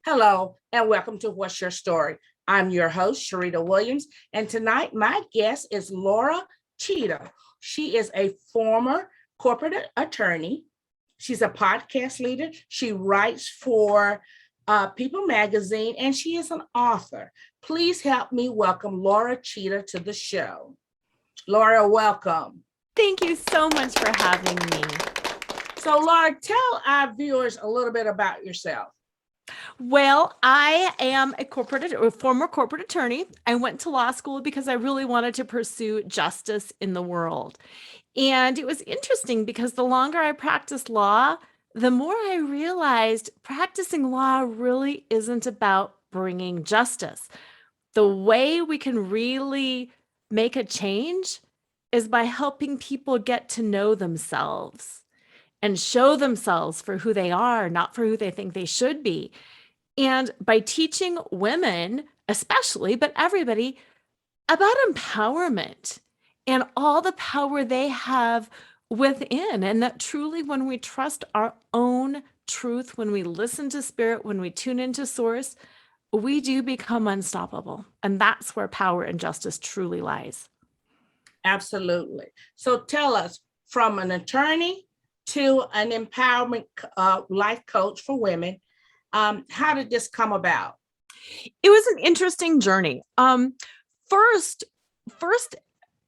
Hello, and welcome to What's Your Story? I'm your host, Sherita Williams, and tonight my guest is Lora Cheadle. She is a former corporate attorney. She's a podcast leader. She writes for People Magazine, and she is an author. Please help me welcome Lora Cheadle to the show. Lora, welcome. Thank you so much for having me. So, Lora, tell our viewers a little bit about yourself. Well, I am a former corporate attorney. I went to law school because I really wanted to pursue justice in the world. And it was interesting because the longer I practiced law, the more I realized practicing law really isn't about bringing justice. The way we can really make a change is by helping people get to know themselves and show themselves for who they are, not for who they think they should be. And by teaching women, especially, but everybody, about empowerment and all the power they have within. And that truly, when we trust our own truth, when we listen to spirit, when we tune into source, we do become unstoppable. And that's where power and justice truly lies. Absolutely. So tell us, from an attorney to an empowerment life coach for women, how did this come about? It was an interesting journey. First,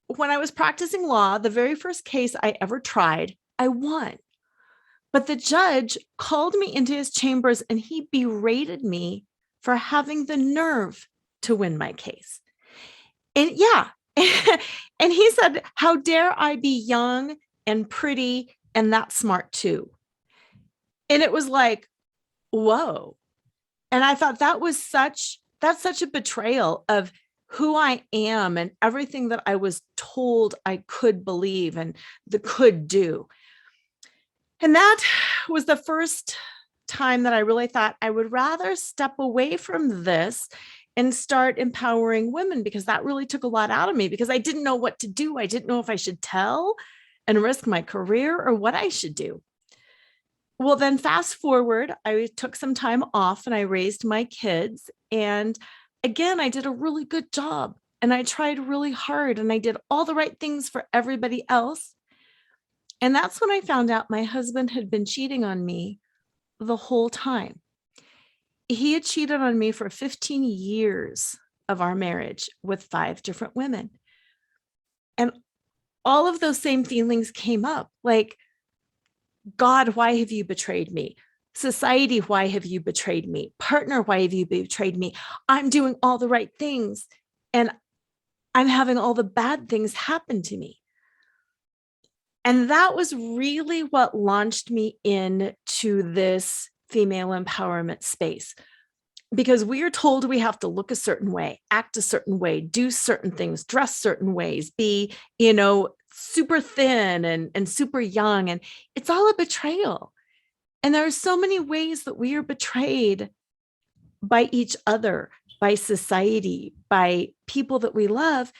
when I was practicing law, the very first case I ever tried, I won. But the judge called me into his chambers and he berated me for having the nerve to win my case. And and he said, "How dare I be young and pretty and that smart too?" And it was like, whoa. And I thought that's such a betrayal of who I am and everything that I was told I could believe and could do. And that was the first time that I really thought I would rather step away from this and start empowering women, because that really took a lot out of me, because I didn't know what to do. I didn't know if I should tell and risk my career or what I should do. Well, then fast forward, I took some time off and I raised my kids. And again, I did a really good job and I tried really hard and I did all the right things for everybody else. And that's when I found out my husband had been cheating on me the whole time. He had cheated on me for 15 years of our marriage with 5 different women. And all of those same feelings came up, like, God, why have you betrayed me? Society, why have you betrayed me? Partner, why have you betrayed me? I'm doing all the right things and I'm having all the bad things happen to me. And that was really what launched me into this female empowerment space, because we are told we have to look a certain way, act a certain way, do certain things, dress certain ways, be, super thin and super young. And it's all a betrayal. And there are so many ways that we are betrayed by each other, by society, by people that we love.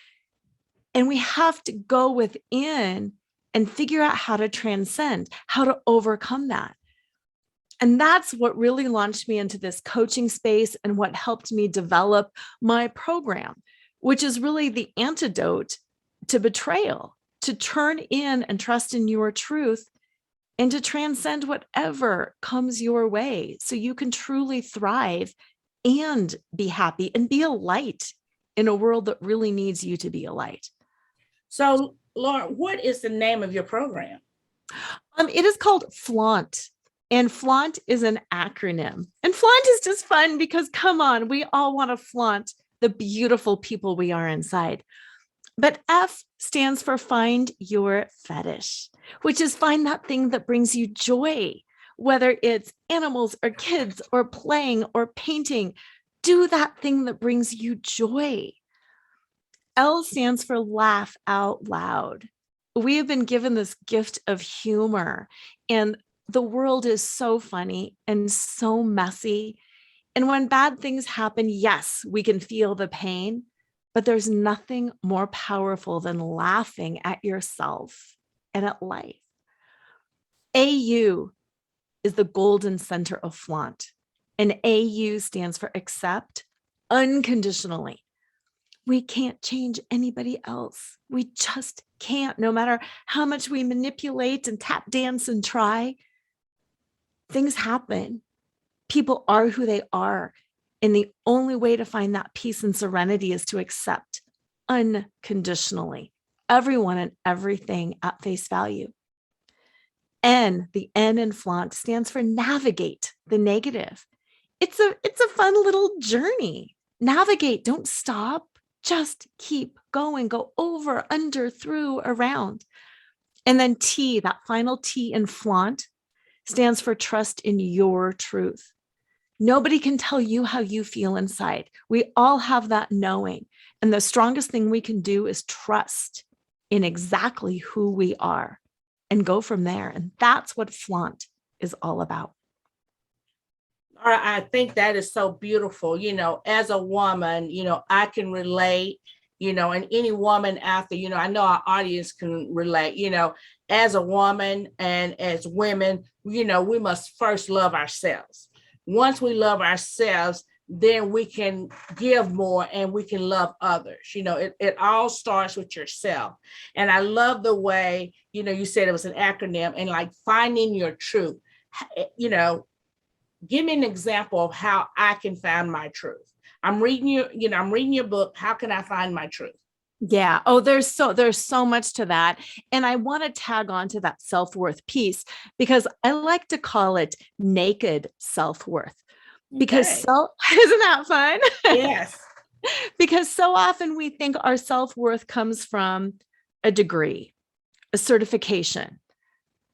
And we have to go within and figure out how to transcend, how to overcome that. And that's what really launched me into this coaching space and what helped me develop my program, which is really the antidote to betrayal, to turn in and trust in your truth and to transcend whatever comes your way so you can truly thrive and be happy and be a light in a world that really needs you to be a light. So, Lora, what is the name of your program? It is called Flaunt. And Flaunt is an acronym. And flaunt is just fun because, come on, we all want to flaunt the beautiful people we are inside. But F stands for find your fetish, which is find that thing that brings you joy, whether it's animals or kids or playing or painting. Do that thing that brings you joy. L stands for laugh out loud. We have been given this gift of humor, and the world is so funny and so messy. And when bad things happen, yes, we can feel the pain, but there's nothing more powerful than laughing at yourself and at life. AU is the golden center of Flaunt. and AU stands for accept unconditionally. We can't change anybody else. We just can't, no matter how much we manipulate and tap dance and try. Things happen. People are who they are. And the only way to find that peace and serenity is to accept unconditionally everyone and everything at face value. The N in flaunt stands for navigate the negative. It's a fun little journey. Navigate, don't stop. Just keep going. Go over, under, through, around. And then T, that final T in flaunt, stands for trust in your truth. Nobody can tell you how you feel inside. We all have that knowing. And the strongest thing we can do is trust in exactly who we are and go from there. And that's what flaunt is all about. I think that is so beautiful. As a woman, I can relate, and any woman out there, I know our audience can relate, as a woman and as women, we must first love ourselves. Once we love ourselves, then we can give more and we can love others. It all starts with yourself. And I love the way, you said it was an acronym, and like finding your truth. Give me an example of how I can find my truth. I'm reading your book. How can I find my truth? Yeah. Oh, there's so much to that. And I want to tag on to that self-worth piece because I like to call it naked self-worth. Because isn't that fun? Yes. Because so often we think our self-worth comes from a degree, a certification,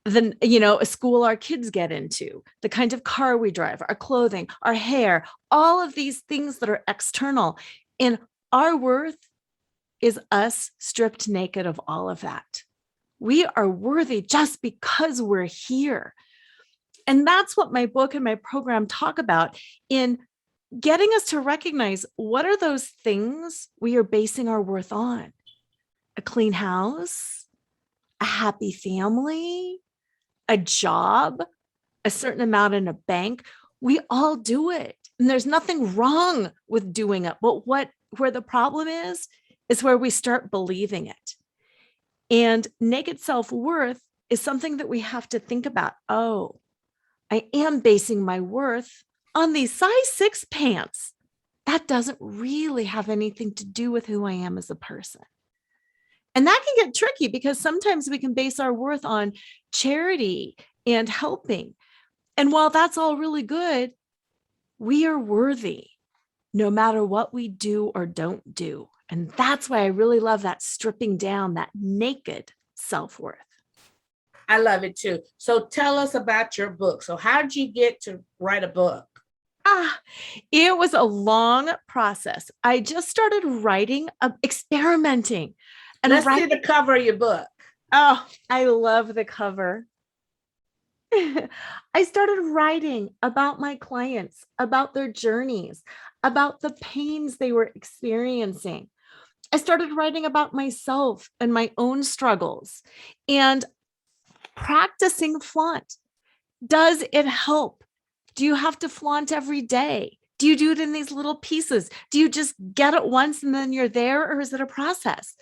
a school our kids get into, the kind of car we drive, our clothing, our hair, all of these things that are external. And our worth is us stripped naked of all of that. We are worthy just because we're here. And that's what my book and my program talk about in getting us to recognize what are those things we are basing our worth on. A clean house, a happy family, a job, a certain amount in a bank. We all do it. And there's nothing wrong with doing it. But where the problem is where we start believing it. And naked self-worth is something that we have to think about. Oh, I am basing my worth on these size 6 pants. That doesn't really have anything to do with who I am as a person. And that can get tricky because sometimes we can base our worth on charity and helping. And while that's all really good, we are worthy no matter what we do or don't do. And that's why I really love that stripping down, that naked self-worth. I love it too. So tell us about your book. So how did you get to write a book? It was a long process. I just started writing, experimenting. And let's see the cover of your book. Oh, I love the cover. I started writing about my clients, about their journeys, about the pains they were experiencing. I started writing about myself and my own struggles and practicing flaunt. Does it help? Do you have to flaunt every day? Do you do it in these little pieces? Do you just get it once and then you're there, or is it a process?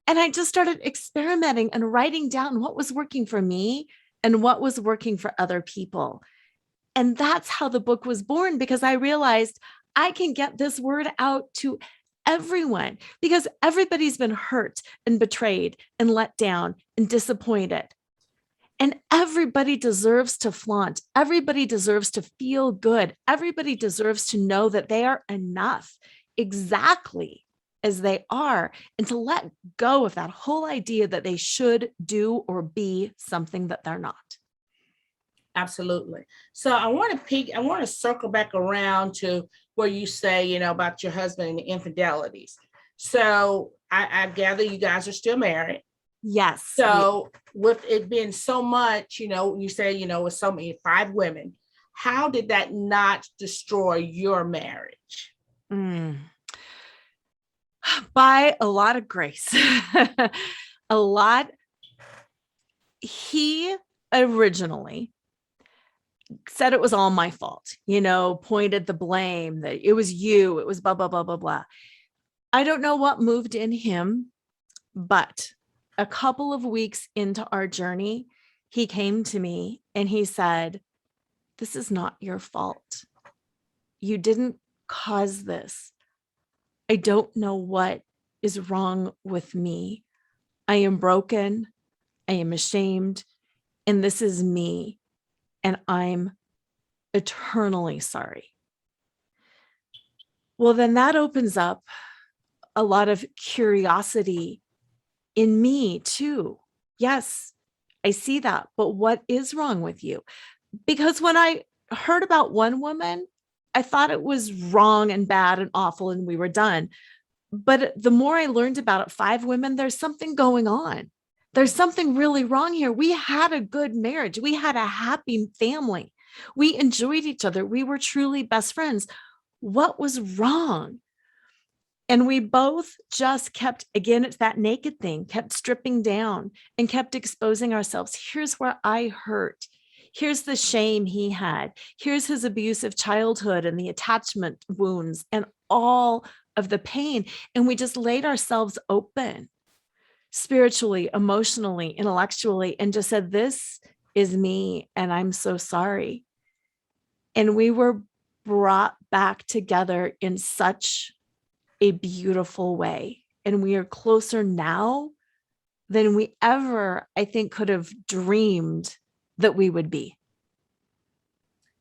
And I just started experimenting and writing down what was working for me and what was working for other people. And that's how the book was born, because I realized I can get this word out to everyone, because everybody's been hurt and betrayed and let down and disappointed. And everybody deserves to flaunt. Everybody deserves to feel good. Everybody deserves to know that they are enough exactly as they are, and to let go of that whole idea that they should do or be something that they're not. Absolutely. So I want to circle back around to where you say, about your husband and the infidelities. So I gather you guys are still married. Yes. So with it being so much, you say, with so many 5 women, how did that not destroy your marriage? By a lot of grace. A lot. He originally said it was all my fault, pointed the blame, that it was you, it was blah, blah, blah, blah, blah. I don't know what moved in him, but a couple of weeks into our journey, he came to me and he said, "This is not your fault. You didn't cause this. I don't know what is wrong with me. I am broken. I am ashamed. And this is me. And I'm eternally sorry." Well, then that opens up a lot of curiosity in me too. Yes, I see that. But what is wrong with you? Because when I heard about one woman, I thought it was wrong and bad and awful and we were done. But the more I learned about it, 5 women, there's something going on. There's something really wrong here. We had a good marriage. We had a happy family. We enjoyed each other. We were truly best friends. What was wrong? And we both just kept, again, it's that naked thing, kept stripping down and kept exposing ourselves. Here's where I hurt. Here's the shame he had. Here's his abusive childhood and the attachment wounds and all of the pain. And we just laid ourselves open spiritually, emotionally, intellectually, and just said, "This is me, and I'm so sorry." And we were brought back together in such a beautiful way. And we are closer now than we ever, I think, could have dreamed that we would be.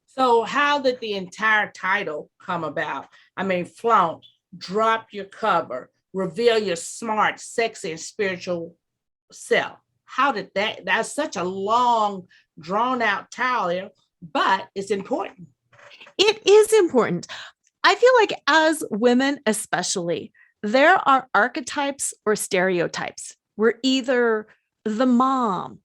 So how did the entire title come about? I mean, Flaunt, drop your cover, reveal your smart, sexy, and spiritual self. How did that's such a long, drawn out title, but it's important. It is important. I feel like as women, especially, there are archetypes or stereotypes. We're either the mom,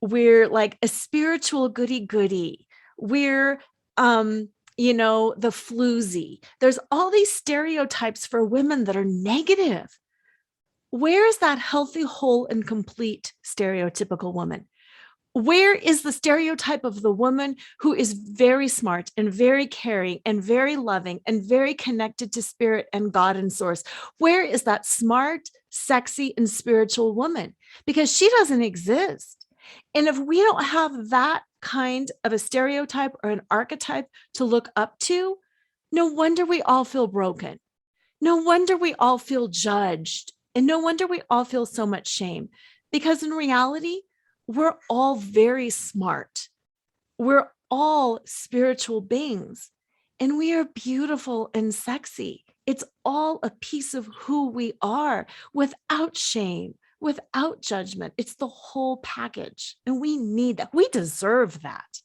we're like a spiritual goody-goody, we're the floozy. There's all these stereotypes for women that are negative. Where is that healthy, whole, and complete stereotypical woman? Where is the stereotype of the woman who is very smart and very caring and very loving and very connected to spirit and God and source? Where is that smart, sexy, and spiritual woman? Because she doesn't exist. And if we don't have that kind of a stereotype or an archetype to look up to, no wonder we all feel broken. No wonder we all feel judged. And no wonder we all feel so much shame. Because in reality, we're all very smart. We're all spiritual beings, and we are beautiful and sexy. It's all a piece of who we are without shame, without judgment. It's the whole package, and we need that. We deserve that.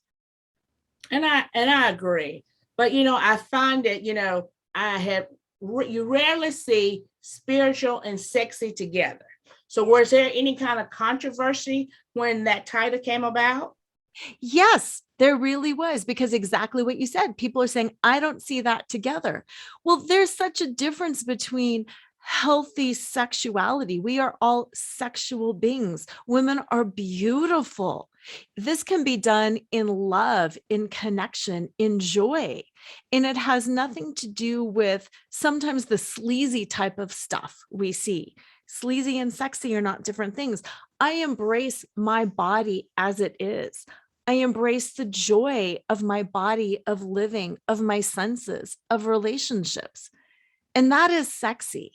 And I agree. But, I find that, you rarely see spiritual and sexy together. So was there any kind of controversy when that title came about? Yes, there really was, because exactly what you said, people are saying, "I don't see that together." Well, there's such a difference between healthy sexuality. We are all sexual beings. Women are beautiful. This can be done in love, in connection, in joy. And it has nothing to do with sometimes the sleazy type of stuff we see. Sleazy and sexy are not different things. I embrace my body as it is. I embrace the joy of my body, of living, of my senses, of relationships. And that is sexy.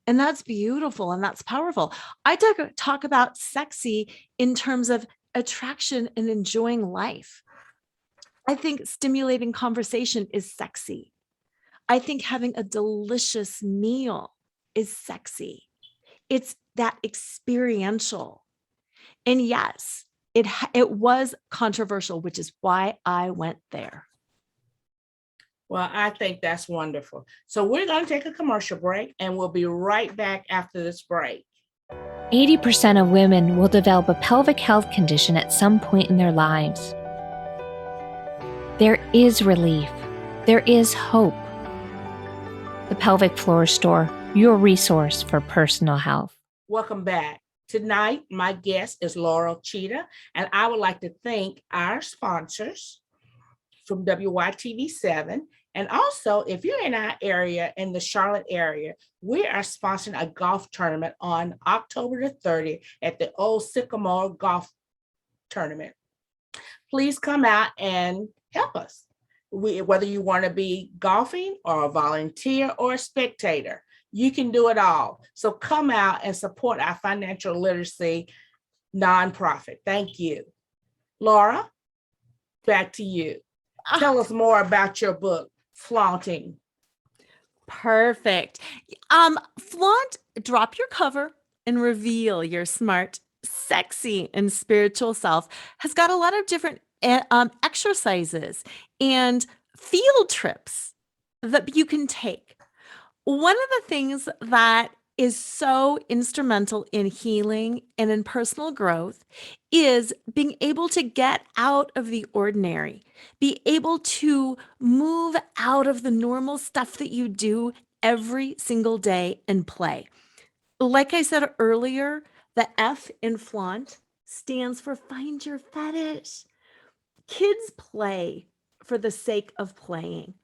And that's beautiful. And that's powerful. I talk about sexy in terms of attraction and enjoying life. I think stimulating conversation is sexy. I think having a delicious meal is sexy. It's that experiential. And yes, it was controversial, which is why I went there. Well, I think that's wonderful. So we're going to take a commercial break, and we'll be right back after this break. 80% of women will develop a pelvic health condition at some point in their lives. There is relief. There is hope. The Pelvic Floor Store, your resource for personal health. Welcome back. Tonight, my guest is Lora Cheadle, and I would like to thank our sponsors, from WYTV7. And also, if you're in our area, in the Charlotte area, we are sponsoring a golf tournament on October the 30th at the Old Sycamore Golf Tournament. Please come out and help us. Whether you want to be golfing or a volunteer or a spectator, you can do it all. So come out and support our financial literacy nonprofit. Thank you. Lora, back to you. Tell us more about your book, Flaunting. Perfect. Flaunt, drop your cover and reveal your smart, sexy, and spiritual self has got a lot of different exercises and field trips that you can take. One of the things that is so instrumental in healing and in personal growth is being able to get out of the ordinary, be able to move out of the normal stuff that you do every single day and play. Like I said earlier, the F in flaunt stands for find your fetish. Kids play for the sake of playing.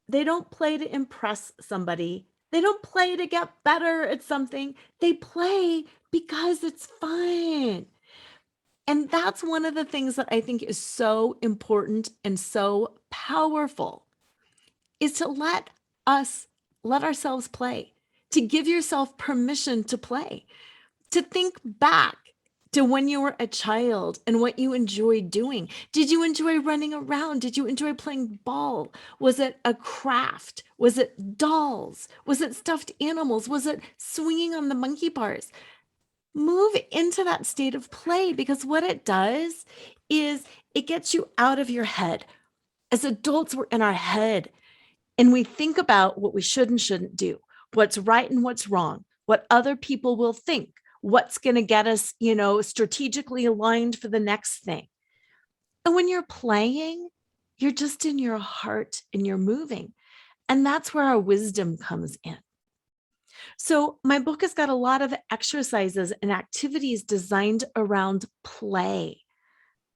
They don't play to impress somebody. They don't play to get better at something. They play because it's fun. And that's one of the things that I think is so important and so powerful is to let ourselves play, to give yourself permission to play, to think back to when you were a child and what you enjoyed doing. Did you enjoy running around? Did you enjoy playing ball? Was it a craft? Was it dolls? Was it stuffed animals? Was it swinging on the monkey bars? Move into that state of play, because what it does is it gets you out of your head. As adults, we're in our head and we think about what we should and shouldn't do, what's right and what's wrong, what other people will think, what's going to get us, strategically aligned for the next thing. And when you're playing, you're just in your heart and you're moving. And that's where our wisdom comes in. So my book has got a lot of exercises and activities designed around play.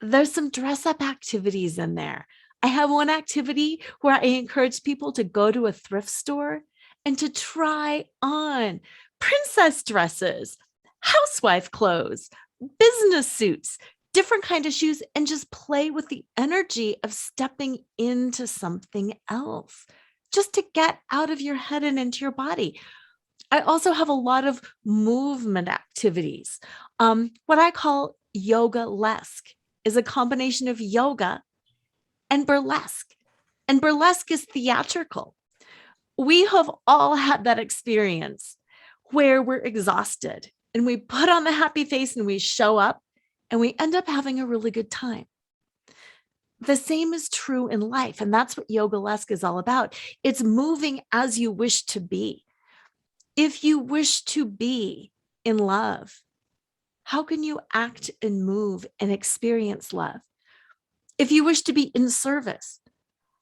There's some dress-up activities in there. I have one activity where I encourage people to go to a thrift store and to try on princess dresses, housewife clothes, business suits, different kind of shoes, and just play with the energy of stepping into something else, just to get out of your head and into your body. I also have a lot of movement activities. What I call yoga-lesque is a combination of yoga and burlesque. And burlesque is theatrical. We have all had that experience where we're exhausted and we put on the happy face and we show up and we end up having a really good time. The same is true in life. And that's what yoga-lesque is all about. It's moving as you wish to be. If you wish to be in love, how can you act and move and experience love? If you wish to be in service,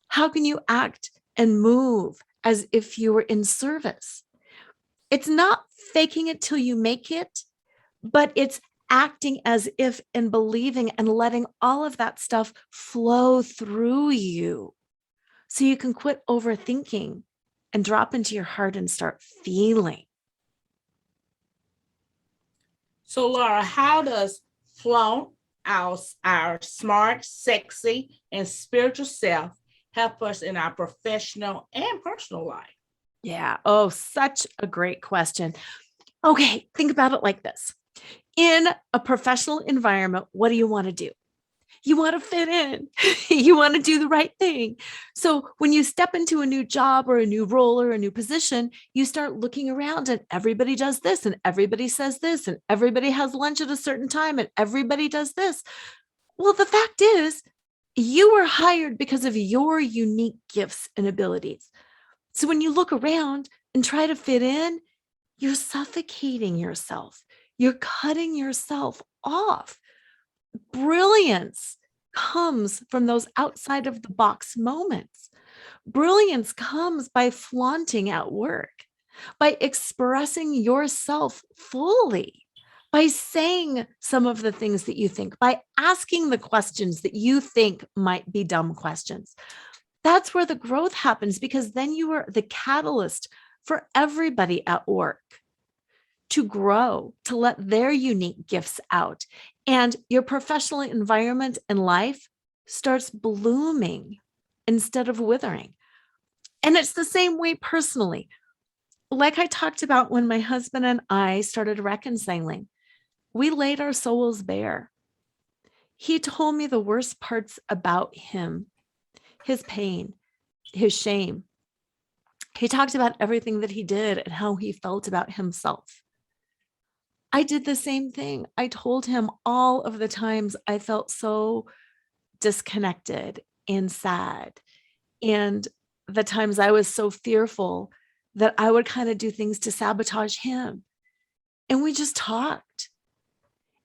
how can you act and move as if you were in service? It's not faking it till you make it, but it's acting as if and believing and letting all of that stuff flow through you so you can quit overthinking and drop into your heart and start feeling. So Laura, how does Flaunt, our smart, sexy, and spiritual self help us in our professional and personal life? Yeah. Oh, such a great question. Okay. Think about it like this. In a professional environment, what do you want to do? You want to fit in. You want to do the right thing. So when you step into a new job or a new role or a new position, you start looking around and everybody does this and everybody says this and everybody has lunch at a certain time and everybody does this. Well, the fact is, you were hired because of your unique gifts and abilities. So when you look around and try to fit in, you're suffocating yourself. You're cutting yourself off. Brilliance comes from those outside of the box moments. Brilliance comes by flaunting at work, by expressing yourself fully, by saying some of the things that you think, by asking the questions that you think might be dumb questions. That's where the growth happens, because then you are the catalyst for everybody at work to grow, to let their unique gifts out. And your professional environment and life starts blooming instead of withering. And it's the same way personally. Like I talked about when my husband and I started reconciling, we laid our souls bare. He told me the worst parts about him, his pain, his shame. He talked about everything that he did and how he felt about himself. I did the same thing. I told him all of the times I felt so disconnected and sad, and the times I was so fearful that I would kind of do things to sabotage him. And we just talked,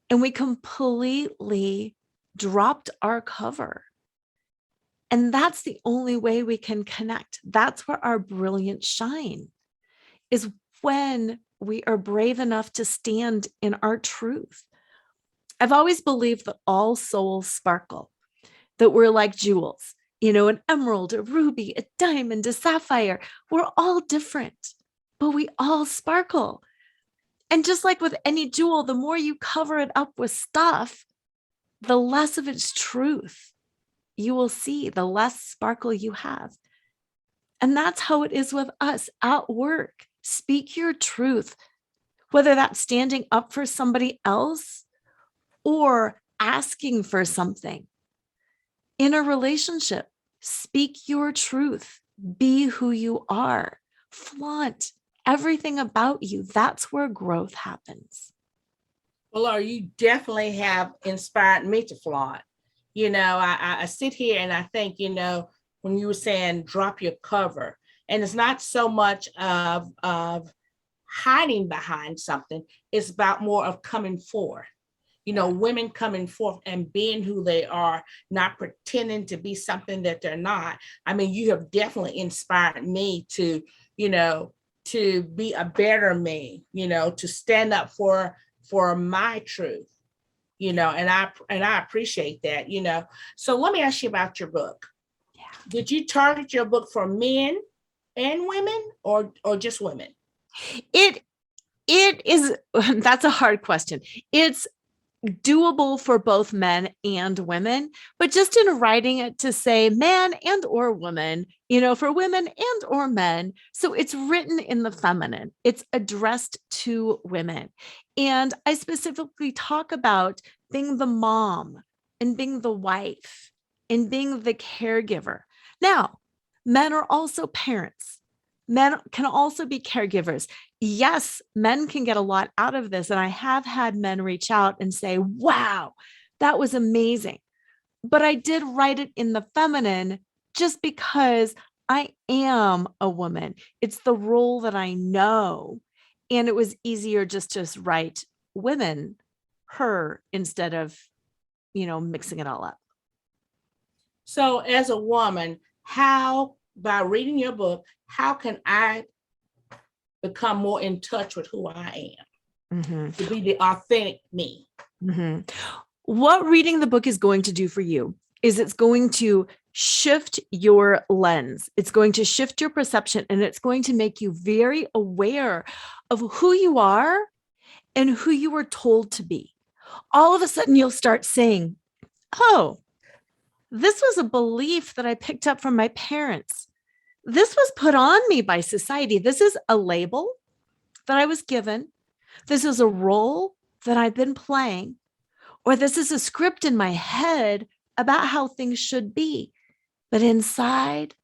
and we completely dropped our cover. And that's the only way we can connect. That's where our brilliance shine, is when we are brave enough to stand in our truth. I've always believed that all souls sparkle, that we're like jewels, an emerald, a ruby, a diamond, a sapphire. We're all different, but we all sparkle. And just like with any jewel, the more you cover it up with stuff, the less of its truth you will see, the less sparkle you have. And that's how it is with us at work. Speak your truth, whether that's standing up for somebody else or asking for something. In a relationship, speak your truth. Be who you are. Flaunt everything about you. That's where growth happens. Well, Laura, you definitely have inspired me to flaunt. I sit here and I think, when you were saying drop your cover, and it's not so much of hiding behind something, it's about more of coming forth. Women coming forth and being who they are, not pretending to be something that they're not. I mean, you have definitely inspired me to be a better me, to stand up for my truth, and I appreciate that, So let me ask you about your book. Yeah. Did you target your book for men and women, or just women? It is, that's a hard question. It's doable for both men and women, but just in writing it to say man and or woman, for women and or men. So it's written in the feminine. It's addressed to women. And I specifically talk about being the mom and being the wife and being the caregiver. Now, men are also parents. Men can also be caregivers. Yes, men can get a lot out of this. And I have had men reach out and say, wow, that was amazing. But I did write it in the feminine just because I am a woman. It's the role that I know. And it was easier just to write women, her, instead of, mixing it all up. So as a woman, by reading your book, how can I become more in touch with who I am, to be the authentic me? What reading the book is going to do for you is it's going to shift your lens. It's going to shift your perception, and it's going to make you very aware of who you are and who you were told to be. All of a sudden, you'll start saying, oh, this was a belief that I picked up from my parents. This was put on me by society. This is a label that I was given. This is a role that I've been playing, or this is a script in my head about how things should be. But inside,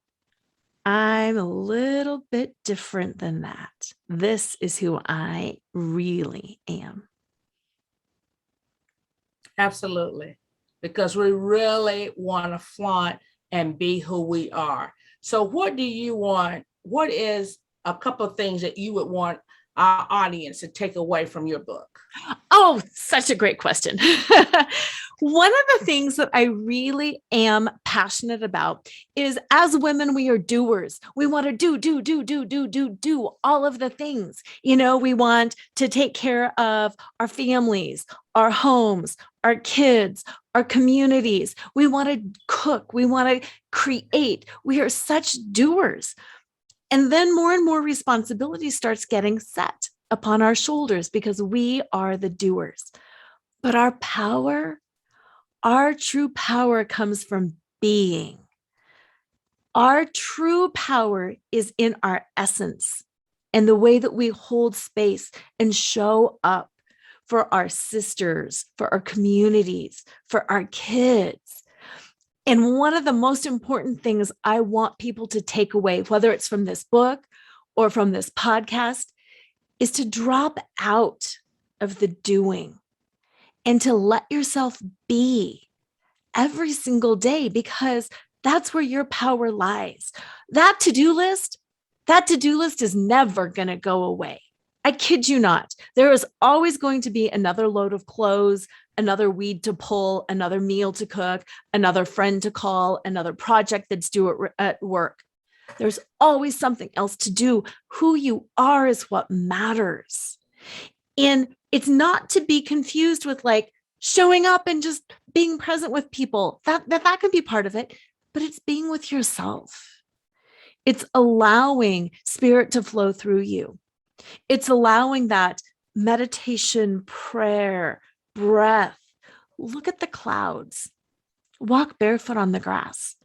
I'm a little bit different than that. This is who I really am. Absolutely. Because we really want to flaunt and be who we are. So what do you want? What is a couple of things that you would want our audience to take away from your book? Oh, such a great question. One of the things that I really am passionate about is, as women, we are doers. We want to do all of the things. You know, we want to take care of our families, our homes, our kids, our communities. We want to cook. We want to create. We are such doers. And then more and more responsibility starts getting set upon our shoulders because we are the doers. But our power, our true power comes from being. Our true power is in our essence and the way that we hold space and show up for our sisters, for our communities, for our kids. And one of the most important things I want people to take away, whether it's from this book or from this podcast, is to drop out of the doing and to let yourself be every single day, because that's where your power lies. That to-do list is never going to go away. I kid you not. There is always going to be another load of clothes, another weed to pull, another meal to cook, another friend to call, another project that's due at work. There's always something else to do. Who you are is what matters. And it's not to be confused with like showing up and just being present with people. That can be part of it, but it's being with yourself. It's allowing spirit to flow through you. It's allowing that meditation, prayer, breath. Look at the clouds. Walk barefoot on the grass.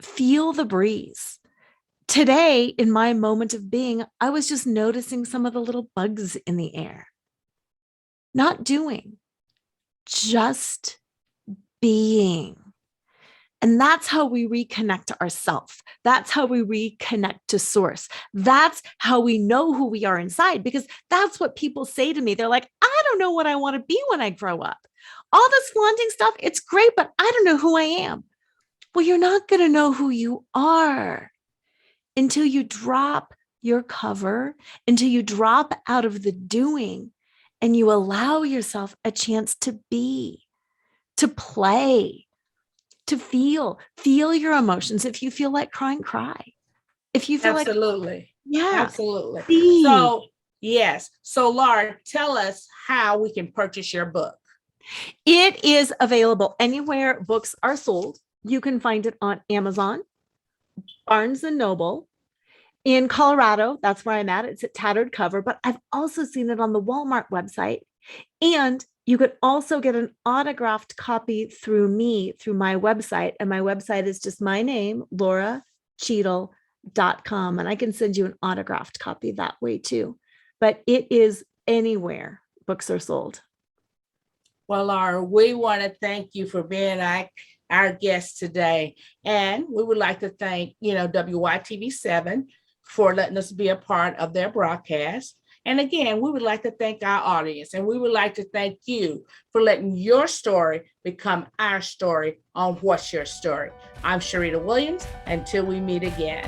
Feel the breeze. Today, in my moment of being, I was just noticing some of the little bugs in the air. Not doing, just being. And that's how we reconnect to ourselves. That's how we reconnect to source. That's how we know who we are inside, because that's what people say to me. They're like, I don't know what I want to be when I grow up. All this flaunting stuff, it's great, but I don't know who I am. Well, you're not going to know who you are until you drop your cover, until you drop out of the doing and you allow yourself a chance to be, to play, to feel your emotions. If you feel like crying, cry. If you feel Absolutely. Yeah. Absolutely. Be. So, yes. So, Laura, tell us how we can purchase your book. It is available anywhere books are sold. You can find it on Amazon, Barnes and Noble. In Colorado, that's where I'm at. It's at Tattered Cover, but I've also seen it on the Walmart website. And you could also get an autographed copy through me, through my website. And my website is just my name, LoraCheadle.com. And I can send you an autographed copy that way too. But it is anywhere books are sold. Well, Laura, we want to thank you for being our guest today. And we would like to thank, WYTV7 for letting us be a part of their broadcast. And again, we would like to thank our audience, and we would like to thank you for letting your story become our story on What's Your Story. I'm Sherita Williams. Until we meet again.